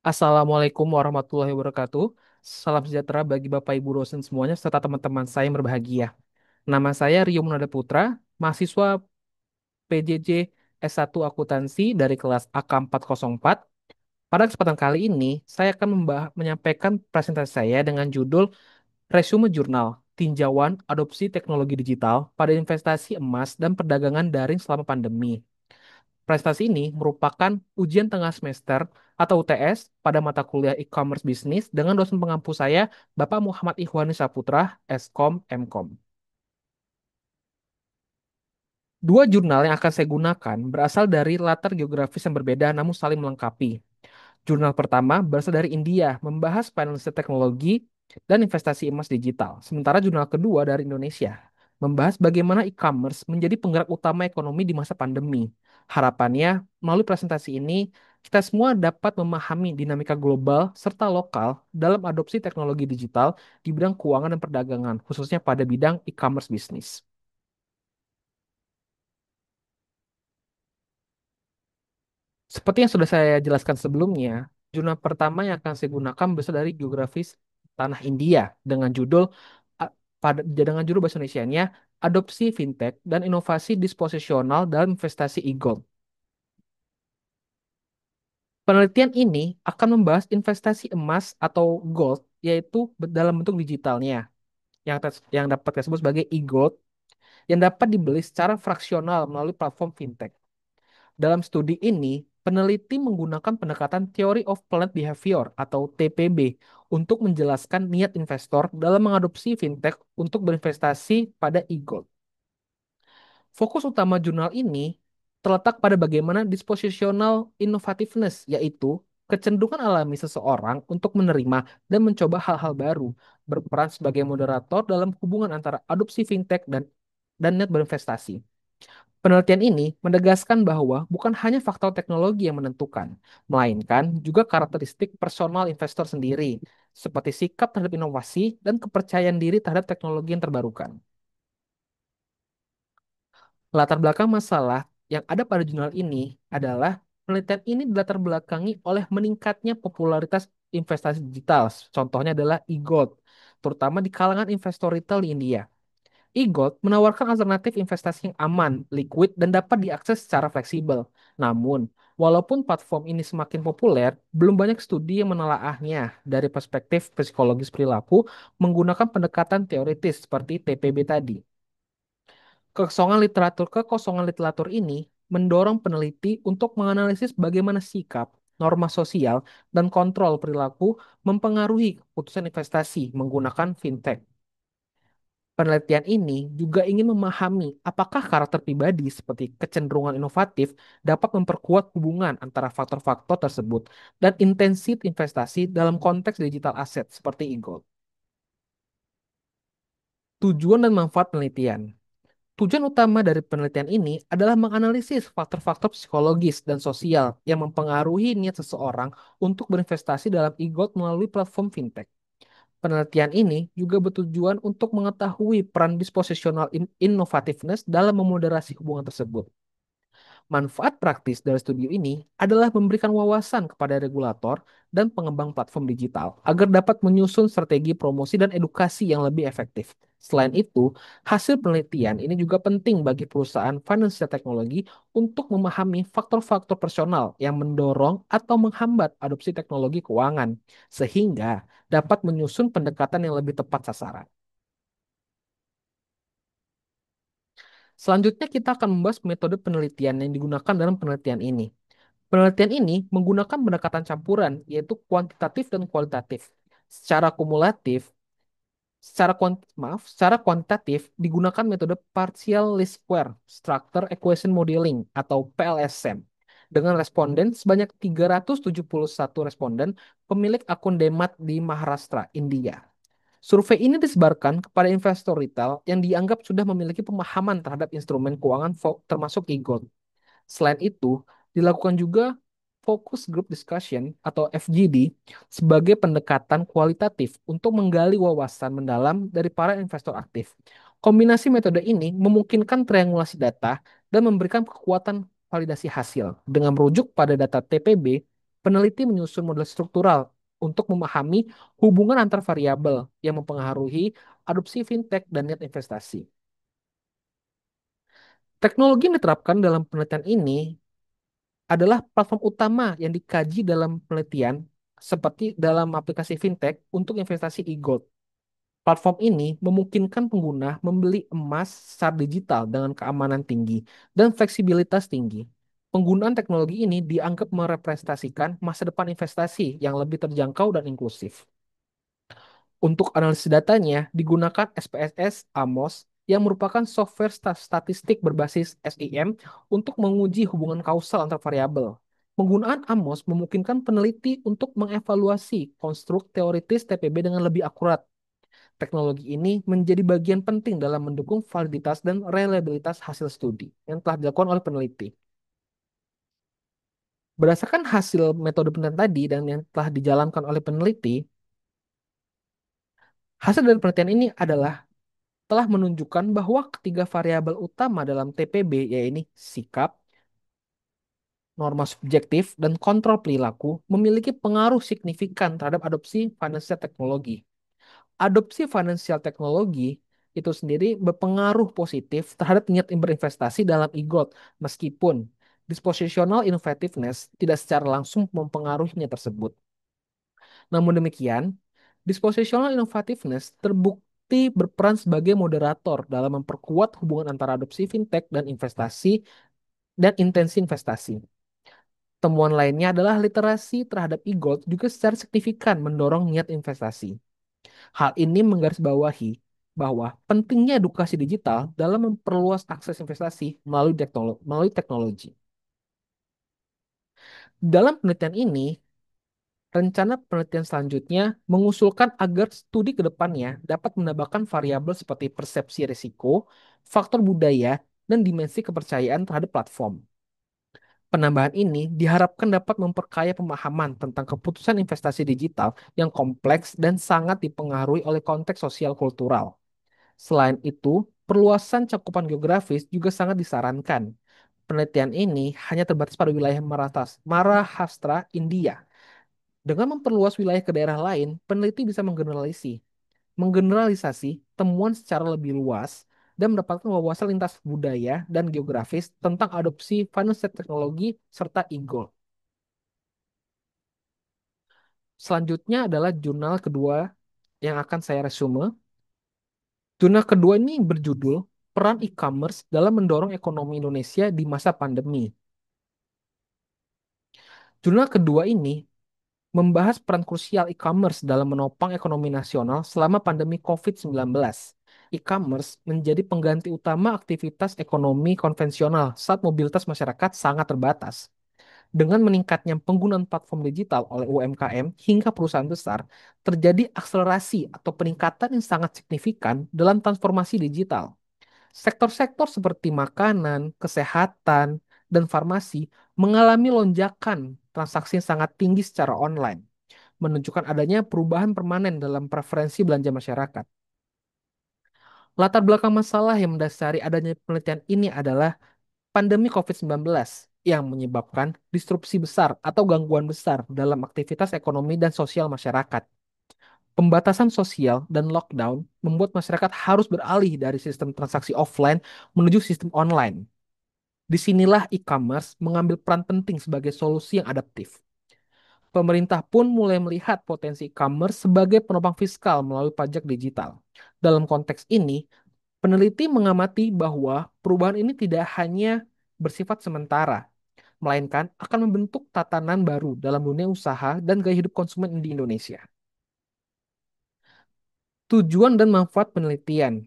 Assalamualaikum warahmatullahi wabarakatuh. Salam sejahtera bagi Bapak Ibu dosen semuanya serta teman-teman saya yang berbahagia. Nama saya Rio Munada Putra, mahasiswa PJJ S1 Akuntansi dari kelas AK 404. Pada kesempatan kali ini, saya akan menyampaikan presentasi saya dengan judul Resume Jurnal, Tinjauan Adopsi Teknologi Digital pada Investasi Emas dan Perdagangan Daring selama Pandemi. Prestasi ini merupakan ujian tengah semester atau UTS pada mata kuliah e-commerce bisnis dengan dosen pengampu saya, Bapak Muhammad Ikhwani Saputra, Eskom, Mkom. Dua jurnal yang akan saya gunakan berasal dari latar geografis yang berbeda namun saling melengkapi. Jurnal pertama berasal dari India, membahas finansial teknologi dan investasi emas digital. Sementara jurnal kedua dari Indonesia, membahas bagaimana e-commerce menjadi penggerak utama ekonomi di masa pandemi. Harapannya, melalui presentasi ini, kita semua dapat memahami dinamika global serta lokal dalam adopsi teknologi digital di bidang keuangan dan perdagangan, khususnya pada bidang e-commerce bisnis. Seperti yang sudah saya jelaskan sebelumnya, jurnal pertama yang akan saya gunakan berasal dari geografis tanah India dengan judul dengan judul bahasa Indonesianya Adopsi Fintech dan Inovasi Disposisional dalam Investasi e-Gold. Penelitian ini akan membahas investasi emas atau gold, yaitu dalam bentuk digitalnya, yang dapat disebut sebagai e-gold, yang dapat dibeli secara fraksional melalui platform fintech. Dalam studi ini, peneliti menggunakan pendekatan Theory of Planned Behavior atau TPB untuk menjelaskan niat investor dalam mengadopsi fintech untuk berinvestasi pada e-gold. Fokus utama jurnal ini terletak pada bagaimana dispositional innovativeness, yaitu kecenderungan alami seseorang untuk menerima dan mencoba hal-hal baru, berperan sebagai moderator dalam hubungan antara adopsi fintech dan niat berinvestasi. Penelitian ini menegaskan bahwa bukan hanya faktor teknologi yang menentukan, melainkan juga karakteristik personal investor sendiri, seperti sikap terhadap inovasi dan kepercayaan diri terhadap teknologi yang terbarukan. Latar belakang masalah yang ada pada jurnal ini adalah penelitian ini dilatar belakangi oleh meningkatnya popularitas investasi digital. Contohnya adalah e-gold, terutama di kalangan investor retail di India. E-Gold menawarkan alternatif investasi yang aman, liquid, dan dapat diakses secara fleksibel. Namun, walaupun platform ini semakin populer, belum banyak studi yang menelaahnya dari perspektif psikologis perilaku menggunakan pendekatan teoritis seperti TPB tadi. Kekosongan literatur ini mendorong peneliti untuk menganalisis bagaimana sikap, norma sosial, dan kontrol perilaku mempengaruhi keputusan investasi menggunakan fintech. Penelitian ini juga ingin memahami apakah karakter pribadi seperti kecenderungan inovatif dapat memperkuat hubungan antara faktor-faktor tersebut dan intensitas investasi dalam konteks digital aset seperti e-gold. Tujuan dan manfaat penelitian. Tujuan utama dari penelitian ini adalah menganalisis faktor-faktor psikologis dan sosial yang mempengaruhi niat seseorang untuk berinvestasi dalam e-gold melalui platform fintech. Penelitian ini juga bertujuan untuk mengetahui peran dispositional innovativeness dalam memoderasi hubungan tersebut. Manfaat praktis dari studi ini adalah memberikan wawasan kepada regulator dan pengembang platform digital agar dapat menyusun strategi promosi dan edukasi yang lebih efektif. Selain itu, hasil penelitian ini juga penting bagi perusahaan financial teknologi untuk memahami faktor-faktor personal yang mendorong atau menghambat adopsi teknologi keuangan, sehingga dapat menyusun pendekatan yang lebih tepat sasaran. Selanjutnya kita akan membahas metode penelitian yang digunakan dalam penelitian ini. Penelitian ini menggunakan pendekatan campuran, yaitu kuantitatif dan kualitatif. Secara kumulatif, secara kuantitatif digunakan metode partial least square structure equation modeling atau PLSM dengan responden sebanyak 371 responden pemilik akun Demat di Maharashtra, India. Survei ini disebarkan kepada investor retail yang dianggap sudah memiliki pemahaman terhadap instrumen keuangan termasuk e-gold. Selain itu, dilakukan juga focus group discussion atau FGD sebagai pendekatan kualitatif untuk menggali wawasan mendalam dari para investor aktif. Kombinasi metode ini memungkinkan triangulasi data dan memberikan kekuatan validasi hasil dengan merujuk pada data TPB. peneliti menyusun model struktural untuk memahami hubungan antar variabel yang mempengaruhi adopsi fintech dan niat investasi. Teknologi yang diterapkan dalam penelitian ini adalah platform utama yang dikaji dalam penelitian seperti dalam aplikasi fintech untuk investasi e-gold. Platform ini memungkinkan pengguna membeli emas secara digital dengan keamanan tinggi dan fleksibilitas tinggi. Penggunaan teknologi ini dianggap merepresentasikan masa depan investasi yang lebih terjangkau dan inklusif. Untuk analisis datanya digunakan SPSS AMOS yang merupakan software statistik berbasis SIM untuk menguji hubungan kausal antar variabel. Penggunaan AMOS memungkinkan peneliti untuk mengevaluasi konstruk teoritis TPB dengan lebih akurat. Teknologi ini menjadi bagian penting dalam mendukung validitas dan reliabilitas hasil studi yang telah dilakukan oleh peneliti. Berdasarkan hasil metode penelitian tadi dan yang telah dijalankan oleh peneliti, hasil dari penelitian ini adalah telah menunjukkan bahwa ketiga variabel utama dalam TPB, yaitu sikap, norma subjektif, dan kontrol perilaku, memiliki pengaruh signifikan terhadap adopsi financial teknologi. Adopsi financial teknologi itu sendiri berpengaruh positif terhadap niat berinvestasi dalam e-gold, meskipun dispositional innovativeness tidak secara langsung mempengaruhi niat tersebut. Namun demikian, dispositional innovativeness terbukti berperan sebagai moderator dalam memperkuat hubungan antara adopsi fintech dan investasi dan intensi investasi. Temuan lainnya adalah literasi terhadap e-gold juga secara signifikan mendorong niat investasi. Hal ini menggarisbawahi bahwa pentingnya edukasi digital dalam memperluas akses investasi melalui teknologi. Dalam penelitian ini, rencana penelitian selanjutnya mengusulkan agar studi ke depannya dapat menambahkan variabel seperti persepsi risiko, faktor budaya, dan dimensi kepercayaan terhadap platform. Penambahan ini diharapkan dapat memperkaya pemahaman tentang keputusan investasi digital yang kompleks dan sangat dipengaruhi oleh konteks sosial kultural. Selain itu, perluasan cakupan geografis juga sangat disarankan. Penelitian ini hanya terbatas pada wilayah Maharashtra, India. Dengan memperluas wilayah ke daerah lain, peneliti bisa menggeneralisasi temuan secara lebih luas dan mendapatkan wawasan lintas budaya dan geografis tentang adopsi financial teknologi serta e-gold. Selanjutnya adalah jurnal kedua yang akan saya resume. Jurnal kedua ini berjudul Peran E-commerce dalam mendorong ekonomi Indonesia di masa pandemi. Jurnal kedua ini membahas peran krusial e-commerce dalam menopang ekonomi nasional selama pandemi COVID-19. E-commerce menjadi pengganti utama aktivitas ekonomi konvensional saat mobilitas masyarakat sangat terbatas. Dengan meningkatnya penggunaan platform digital oleh UMKM hingga perusahaan besar, terjadi akselerasi atau peningkatan yang sangat signifikan dalam transformasi digital. Sektor-sektor seperti makanan, kesehatan, dan farmasi mengalami lonjakan transaksi yang sangat tinggi secara online, menunjukkan adanya perubahan permanen dalam preferensi belanja masyarakat. Latar belakang masalah yang mendasari adanya penelitian ini adalah pandemi COVID-19 yang menyebabkan disrupsi besar atau gangguan besar dalam aktivitas ekonomi dan sosial masyarakat. Pembatasan sosial dan lockdown membuat masyarakat harus beralih dari sistem transaksi offline menuju sistem online. Disinilah e-commerce mengambil peran penting sebagai solusi yang adaptif. Pemerintah pun mulai melihat potensi e-commerce sebagai penopang fiskal melalui pajak digital. Dalam konteks ini, peneliti mengamati bahwa perubahan ini tidak hanya bersifat sementara, melainkan akan membentuk tatanan baru dalam dunia usaha dan gaya hidup konsumen di Indonesia. Tujuan dan manfaat penelitian.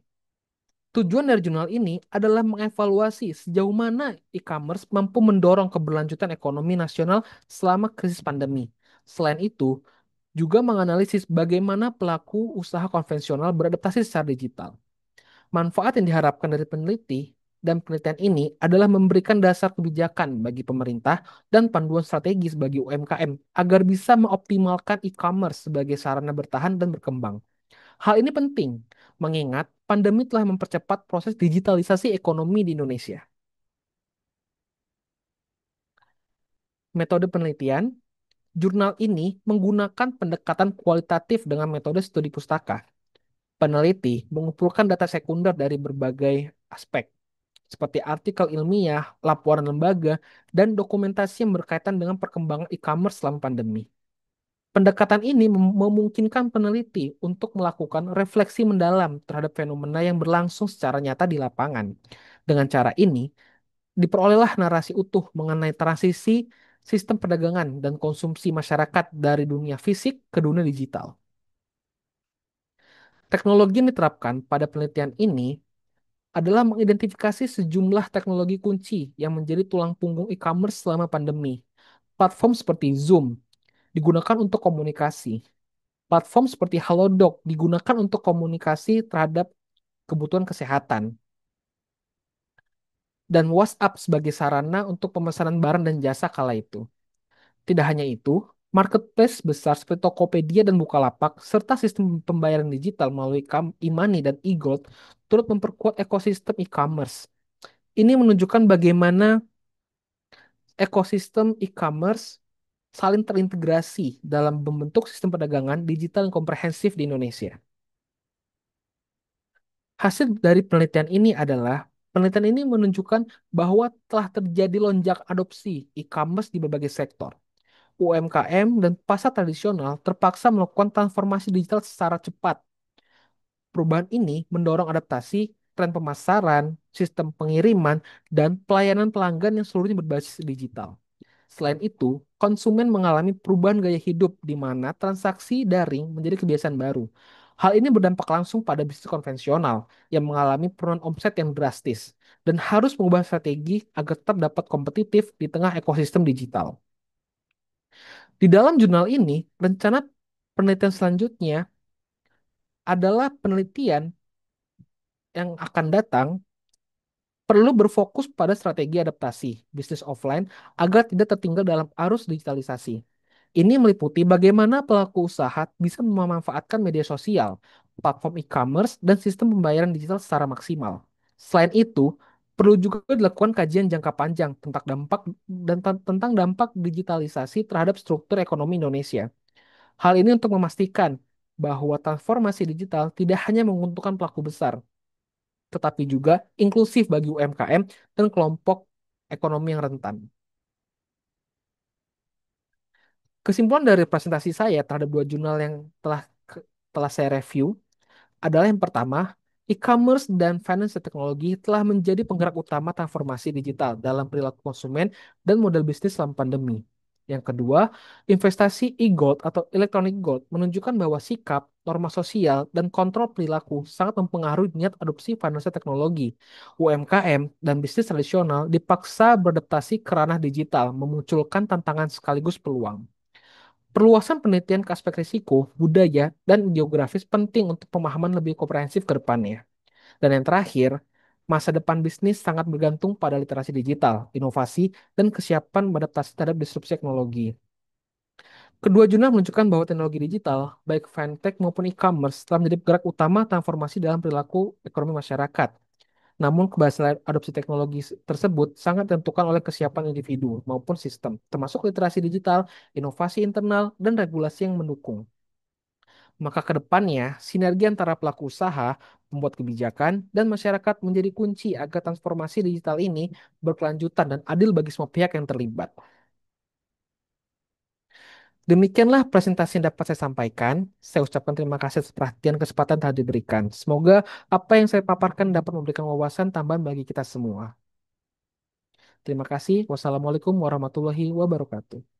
Tujuan dari jurnal ini adalah mengevaluasi sejauh mana e-commerce mampu mendorong keberlanjutan ekonomi nasional selama krisis pandemi. Selain itu, juga menganalisis bagaimana pelaku usaha konvensional beradaptasi secara digital. Manfaat yang diharapkan dari peneliti dan penelitian ini adalah memberikan dasar kebijakan bagi pemerintah dan panduan strategis bagi UMKM agar bisa mengoptimalkan e-commerce sebagai sarana bertahan dan berkembang. Hal ini penting, mengingat pandemi telah mempercepat proses digitalisasi ekonomi di Indonesia. Metode penelitian, Jurnal ini menggunakan pendekatan kualitatif dengan metode studi pustaka. Peneliti mengumpulkan data sekunder dari berbagai aspek, seperti artikel ilmiah, laporan lembaga, dan dokumentasi yang berkaitan dengan perkembangan e-commerce selama pandemi. Pendekatan ini memungkinkan peneliti untuk melakukan refleksi mendalam terhadap fenomena yang berlangsung secara nyata di lapangan. Dengan cara ini, diperolehlah narasi utuh mengenai transisi sistem perdagangan dan konsumsi masyarakat dari dunia fisik ke dunia digital. Teknologi yang diterapkan pada penelitian ini adalah mengidentifikasi sejumlah teknologi kunci yang menjadi tulang punggung e-commerce selama pandemi. Platform seperti Zoom digunakan untuk komunikasi. Platform seperti Halodoc digunakan untuk komunikasi terhadap kebutuhan kesehatan. Dan WhatsApp sebagai sarana untuk pemesanan barang dan jasa kala itu. Tidak hanya itu, marketplace besar seperti Tokopedia dan Bukalapak, serta sistem pembayaran digital melalui e-money dan e-gold, turut memperkuat ekosistem e-commerce. Ini menunjukkan bagaimana ekosistem e-commerce saling terintegrasi dalam membentuk sistem perdagangan digital yang komprehensif di Indonesia. Hasil dari penelitian ini menunjukkan bahwa telah terjadi lonjak adopsi e-commerce di berbagai sektor. UMKM dan pasar tradisional terpaksa melakukan transformasi digital secara cepat. Perubahan ini mendorong adaptasi tren pemasaran, sistem pengiriman, dan pelayanan pelanggan yang seluruhnya berbasis digital. Selain itu, konsumen mengalami perubahan gaya hidup di mana transaksi daring menjadi kebiasaan baru. Hal ini berdampak langsung pada bisnis konvensional yang mengalami penurunan omset yang drastis dan harus mengubah strategi agar tetap dapat kompetitif di tengah ekosistem digital. Di dalam jurnal ini, rencana penelitian selanjutnya adalah penelitian yang akan datang perlu berfokus pada strategi adaptasi bisnis offline agar tidak tertinggal dalam arus digitalisasi. Ini meliputi bagaimana pelaku usaha bisa memanfaatkan media sosial, platform e-commerce, dan sistem pembayaran digital secara maksimal. Selain itu, perlu juga dilakukan kajian jangka panjang tentang dampak digitalisasi terhadap struktur ekonomi Indonesia. Hal ini untuk memastikan bahwa transformasi digital tidak hanya menguntungkan pelaku besar, tetapi juga inklusif bagi UMKM dan kelompok ekonomi yang rentan. Kesimpulan dari presentasi saya terhadap dua jurnal yang telah saya review adalah yang pertama, e-commerce dan finance teknologi telah menjadi penggerak utama transformasi digital dalam perilaku konsumen dan model bisnis selama pandemi. Yang kedua, investasi e-gold atau electronic gold menunjukkan bahwa sikap, norma sosial, dan kontrol perilaku sangat mempengaruhi niat adopsi finance teknologi. UMKM dan bisnis tradisional dipaksa beradaptasi ke ranah digital, memunculkan tantangan sekaligus peluang. Perluasan penelitian ke aspek risiko, budaya, dan geografis penting untuk pemahaman lebih komprehensif ke depannya. Dan yang terakhir, masa depan bisnis sangat bergantung pada literasi digital, inovasi, dan kesiapan beradaptasi terhadap disrupsi teknologi. Kedua jurnal menunjukkan bahwa teknologi digital, baik fintech maupun e-commerce, telah menjadi gerak utama transformasi dalam perilaku ekonomi masyarakat. Namun, keberhasilan adopsi teknologi tersebut sangat ditentukan oleh kesiapan individu maupun sistem, termasuk literasi digital, inovasi internal, dan regulasi yang mendukung. Maka ke depannya, sinergi antara pelaku usaha, pembuat kebijakan, dan masyarakat menjadi kunci agar transformasi digital ini berkelanjutan dan adil bagi semua pihak yang terlibat. Demikianlah presentasi yang dapat saya sampaikan. Saya ucapkan terima kasih atas perhatian kesempatan telah diberikan. Semoga apa yang saya paparkan dapat memberikan wawasan tambahan bagi kita semua. Terima kasih. Wassalamualaikum warahmatullahi wabarakatuh.